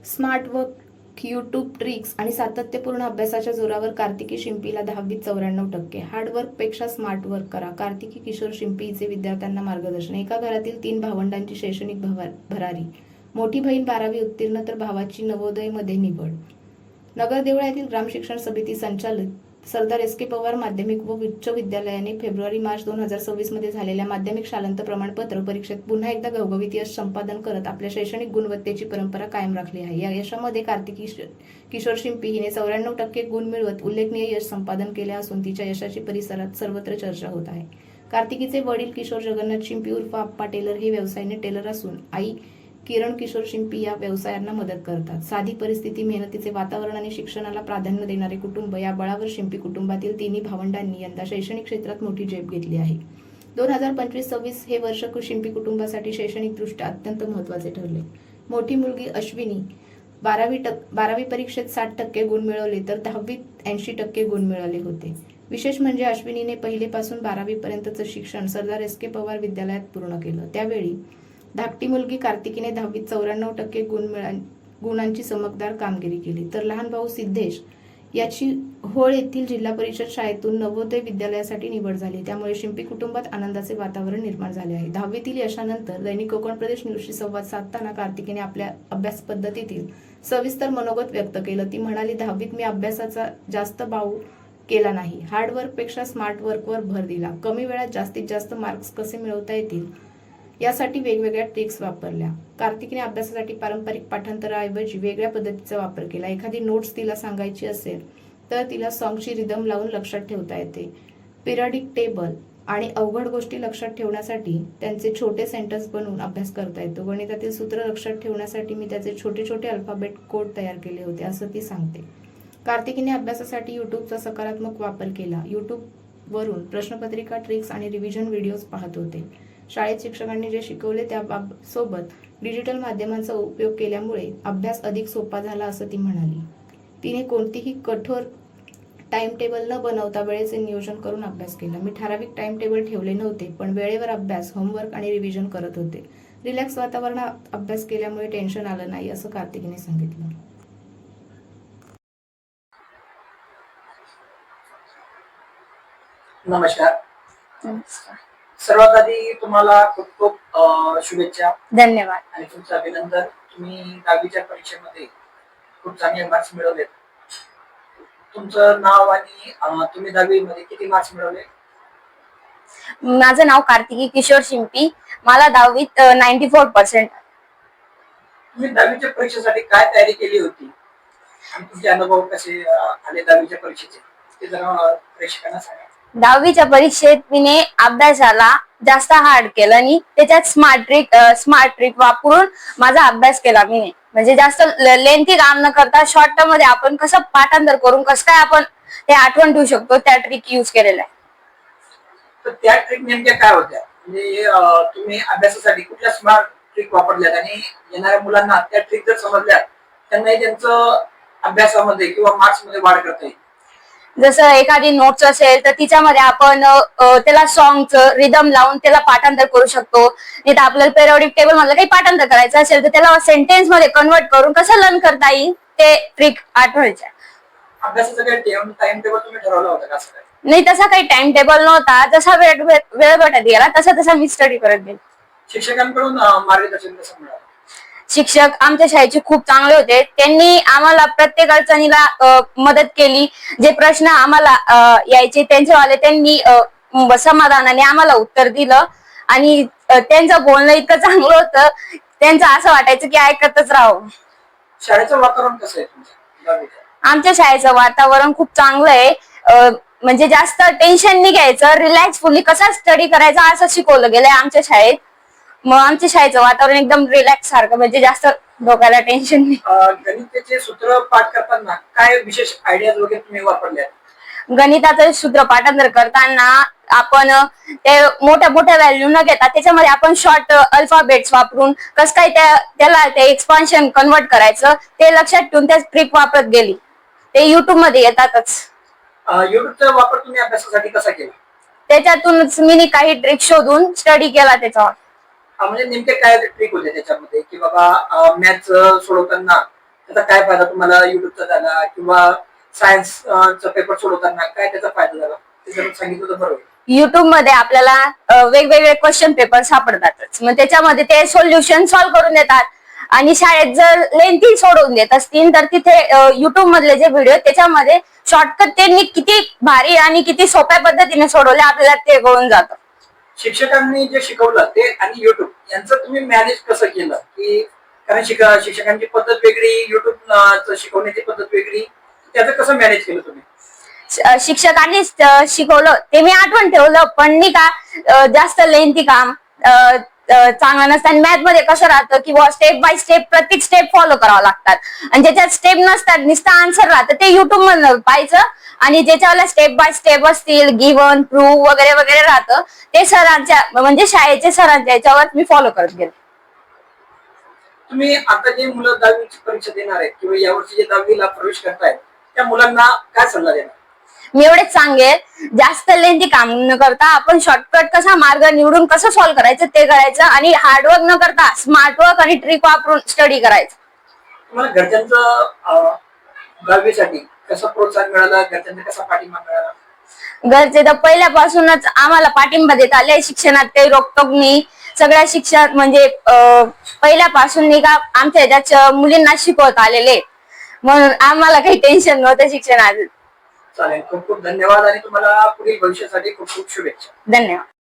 Smart work, YouTube tricks आणि सातत्यपूर्ण अभ्यासाच्या जोरावर कार्तिकी शिंपीला 10वीत 94%. हार्डवर्कपेक्षा स्मार्ट वर्क करा. कार्तिकी किशोर शिंपीचे विद्यार्थ्यांना मार्गदर्शन. एका घरातील 3 भावंडांची शैक्षणिक भरारी. मोठी बहीण 12वी उत्तीर्ण तर भावाची नवोदयमध्ये निवड. नगर देवळा येथील ग्राम शिक्षण समिती संचालित सरदार एस के पवार माध्यमिक व उच्च विद्यालयाने फेब्रुवारी-मार्च 2026 मध्ये झालेल्या माध्यमिक शालांत प्रमाणपत्र परीक्षेत पुन्हा एकदा घवघवीत यश संपादन करत आपल्या शैक्षणिक गुणवत्तेची परंपरा कायम राखली आहे. या यशामध्ये कार्तिकी किशोर शिंपी हिने 94% गुण मिळवत उल्लेखनीय यश संपादन केले असून तिच्या यशाची परिसरात सर्वत्र चर्चा होत आहे. कार्तिकीचे वडील किशोर जगन्नाथ शिंपी उर्फ आप्पा टेलर हे व्यवसायाने टेलर असून आई किरण किशोर शिंपी या व्यवसायांना मदत करतात. साधी परिस्थिती, मेहनतीचे वातावरण आणि शिक्षणाला प्राधान्य देणारे कुटुंब या बळावर शिंपी कुटुंबातील तिन्ही भावंडांनी यंदा शैक्षणिक क्षेत्रात मोठी झेप घेतली आहे. 2025-26 हे वर्ष शिंपी कुटुंबासाठी शैक्षणिकदृष्ट्या अत्यंत महत्त्वाचे ठरले. मोठी मुलगी अश्विनी 12वी परीक्षेत 60% गुण मिळवले तर 10वीत 80% गुण मिळाले होते. विशेष म्हणजे अश्विनीने पहिलीपासून 12वी पर्यंतचं शिक्षण सरदार एस के पवार विद्यालयात पूर्ण केलं. त्यावेळी धाकटी मुलगी कार्तिकीने 10वीत 94% गुणांची चमकदार कामगिरी केली तर लहान भाऊ सिद्धेश याची होळ येथील जिल्हा परिषद शाळेतून नवोदय विद्यालयासाठी निवड झाली. त्यामुळे शिंपी कुटुंबात आनंदाचे वातावरण निर्माण झाले आहे. 10वीतील यशानंतर दैनिक कोकण प्रदेश न्यूजशी संवाद साधताना कार्तिकीने आपल्या अभ्यास पद्धतीतील सविस्तर मनोगत व्यक्त केलं. ती म्हणाली, 10वीत मी अभ्यासाचा जास्त भाव केला नाही. हार्डवर्कपेक्षा स्मार्ट वर्कवर भर दिला. कमी वेळात जास्तीत जास्त मार्क्स कसे मिळवता येतील यासाठी वेगवेगळ्या ट्रिक्स वापरल्या. कार्तिकीने अभ्यासासाठी पारंपरिक पाठांतराऐवजी वेगळ्या पद्धतीचा वापर केला. एखादी नोट्स तिला सांगायची असेल तर तिला सॉंगची रिदम लावून लक्षात ठेवता येते. पिरियडिक टेबल आणि अवघड गोष्टी लक्षात ठेवण्यासाठी त्यांचे छोटे सेंटेन्स बनवून अभ्यास करता येतो. गणितातील सूत्र लक्षात ठेवण्यासाठी मी त्याचे छोटे छोटे अल्फाबेट कोड तयार केले होते असं ती सांगते. कार्तिकीने अभ्यासासाठी युट्यूबचा सकारात्मक वापर केला. युट्यूबवरून प्रश्नपत्रिका, ट्रिक्स आणि रिव्हिजन व्हिडिओज पाहत होते. शाळेत शिक्षकांनी जे शिकवले त्यासोबत डिजिटल माध्यमांचा उपयोग केल्यामुळे अभ्यास अधिक सोपा झाला असं ती म्हणाली. तिने कोणतीही कठोर टाइम टेबल न बनवता वेळेचे नियोजन करून अभ्यास केला. मी ठराविक टाइम टेबल ठेवले नव्हते, पण वेळेवर अभ्यास, होमवर्क आणि रिव्हिजन करत होते. रिलॅक्स वातावरणात अभ्यास केल्यामुळे टेन्शन आलं नाही असं कार्तिकीने सांगितलं. नमस्कार. सर्वात आधी तुम्हाला खूप खूप शुभेच्छा. धन्यवाद. आणि तुमचं अभिनंदन. तुम्ही 10वीच्या परीक्षेमध्ये खूप चांगले मार्क्स मिळवले. तुमचं नाव आणि तुम्ही 10वी मध्ये किती मार्क्स मिळवले? माझं नाव कार्तिकी किशोर शिंपी. मला 10वीत 94%. तुम्ही 10वीच्या परीक्षेसाठी काय तयारी केली होती आणि तुमचे अनुभव कसे आले 10वीच्या परीक्षेचे ते जरा प्रेक्षकांना सांगा. 10वीच्या परीक्षेत मी अभ्यासाला जास्त हार्ड केलं आणि त्याच्यात स्मार्ट ट्रिक वापरून माझा अभ्यास केला. मी म्हणजे जास्त लेंथी काम न करता शॉर्ट टर्म मध्ये आपण कसं पाठांतर करून कसं काय आपण ते आठवण ठेवू शकतो त्या ट्रिक यूज केलेल्या आहे. तर त्या ट्रिक नेमक्या काय होत्या? म्हणजे तुम्ही अभ्यासासाठी कुठल्या स्मार्ट ट्रिक वापरल्यात आणि येणाऱ्या मुलांना त्या ट्रिक जर समजल्या त्यांनाही त्यांचं अभ्यासामध्ये किंवा मार्क्स मध्ये वाढ करता येईल. जसं एखादी नोट्स असेल तर तिच्यामध्ये आपण त्याला सॉंगचं रिदम लावून त्याला पाठांतर करू शकतो. नाही तर आपल्याला पेरियडिक टेबल मधलं काही पाठांतर करायचं असेल तर त्याला सेंटेन्स मध्ये कन्वर्ट करून कसं लर्न करता येईल ते ट्रिक आठवायच्या. अभ्यासाचं काही टाइम टेबल तुम्ही ठरवलं होतं का? नाही, तसा काही टाइम टेबल नव्हता. जसा वेळ भेटत गेला तसा मी स्टडी करत गेले. शिक्षकांकडून मार्गदर्शन कसं मिळालं? शिक्षक आमच्या शाळेचे खूप चांगले होते. त्यांनी आम्हाला प्रत्येक अडचणीला मदत केली. जे प्रश्न आम्हाला यायचे त्यांच्यावाले त्यांनी समाधानाने आम्हाला उत्तर दिलं आणि त्यांचं बोलणं इतकं चांगलं होतं, त्यांचं असं वाटायचं की ऐकतच राहावं. शाळेचं वातावरण कसं आहे तुमच्या? आमच्या शाळेचं वातावरण खूप चांगलं आहे. म्हणजे जास्त टेन्शन नाही घ्यायचं, रिलॅक्सफुली कसा स्टडी करायचा असं शिकवलं गेलंय आमच्या शाळेत. मग आमच्या शाळेचं वातावरण एकदम रिलॅक्स सारखं, म्हणजे जास्त डोक्याला टेन्शन नाही. गणिताचे सूत्र पाठ करताना काय विशेष आयडियाज वगैरे तुम्ही वापरल्या? गणिताचं सूत्र पाठांतर करताना आपण ते मोठ्या मोठ्या व्हॅल्यू न घेता त्याच्यामध्ये आपण शॉर्ट अल्फाबेट्स वापरून कसं काय त्याला ते एक्सपान्शन कन्वर्ट करायचं ते लक्षात ठेवून त्या ट्रिक वापरत गेली. ते युट्यूब मध्ये येतातच. युट्यूबचा वापर तुम्ही अभ्यासासाठी कसा केला? त्याच्यातूनच मी काही ट्रिक शोधून स्टडी केला त्याच्यावर. म्हणजे नेमके काय ट्रिक होते त्याच्यामध्ये की बाबा मॅथ्स सोडवताना त्याचा काय फायदा तुम्हाला युट्यूबचा झाला किंवा सायन्सचा पेपर सोडवताना काय त्याचा फायदा झाला ते जर सांगितलं तर बरं होईल. युट्यूब मध्ये आपल्याला वेगवेगळे क्वेश्चन पेपर सापडतातच, मग त्याच्यामध्ये ते सोल्युशन सॉल्व्ह करून देतात. आणि शाळेत जर लेंथी सोडवून देत असतील तर तिथे युट्यूब मधले जे व्हिडिओ त्याच्यामध्ये शॉर्टकट त्यांनी किती भारी आणि किती सोप्या पद्धतीने सोडवले आपल्याला ते कळून जातं. शिक्षकांनी जे शिकवलं ते आणि युट्यूब यांचं तुम्ही मॅनेज कसं केलं की कारण शिक्षकांची पद्धत वेगळी, युट्यूब शिकवण्याची पद्धत वेगळी, त्याचं कसं मॅनेज केलं तुम्ही? शिक्षकांनी शिकवलं ते मी आठवण ठेवलं, पण नाही का जास्त लेंथी काम चांगलं नसतं. आणि मॅथ मध्ये कसं राहतं की स्टेप बाय स्टेप प्रत्येक स्टेप फॉलो करावं लागतात, आणि ज्याच्यात स्टेप नसतात नुसतं आन्सर राहतं ते युट्यूब मधून पाहायचं, आणि ज्याच्यावर स्टेप बाय स्टेप असतील गिव्हन प्रूव्ह वगैरे वगैरे राहतं ते सरांच्या म्हणजे शाळेचे सरांच्या याच्यावर मी फॉलो करत गेले. तुम्ही आता जे मुलं 10वीची परीक्षा देणार आहेत किंवा यावर्षी जे 10वीला प्रवेश करतायत त्या मुलांना काय सल्ला देणार? मी एवढेच सांगेल, जास्त लेंथी काम न करता आपण शॉर्टकट कसा मार्ग निवडून कसं सॉल्व्ह करायचं ते करायचं, आणि हार्डवर्क न करता स्मार्टवर्क आणि ट्रिक वापरून स्टडी करायचं. तुम्हाला घरच्यांचं 10वीसाठी कसं प्रोत्साहन मिळालं, घरच्यांचा कसा पाठिंबा मिळाला? घरचे तर पहिल्यापासूनच आम्हाला पाठिंबा देत आले, शिक्षणात काही रोकटोक नाही. सगळ्या शिक्षण म्हणजे पहिल्यापासून नाही का आमच्या ह्याच्यात मुलींना शिकवत आलेले, म्हणून आम्हाला काही टेन्शन नव्हतं शिक्षणाचं. चालेल, खूप खूप धन्यवाद आणि तुम्हाला पुढील भविष्यासाठी खूप खूप शुभेच्छा. धन्यवाद.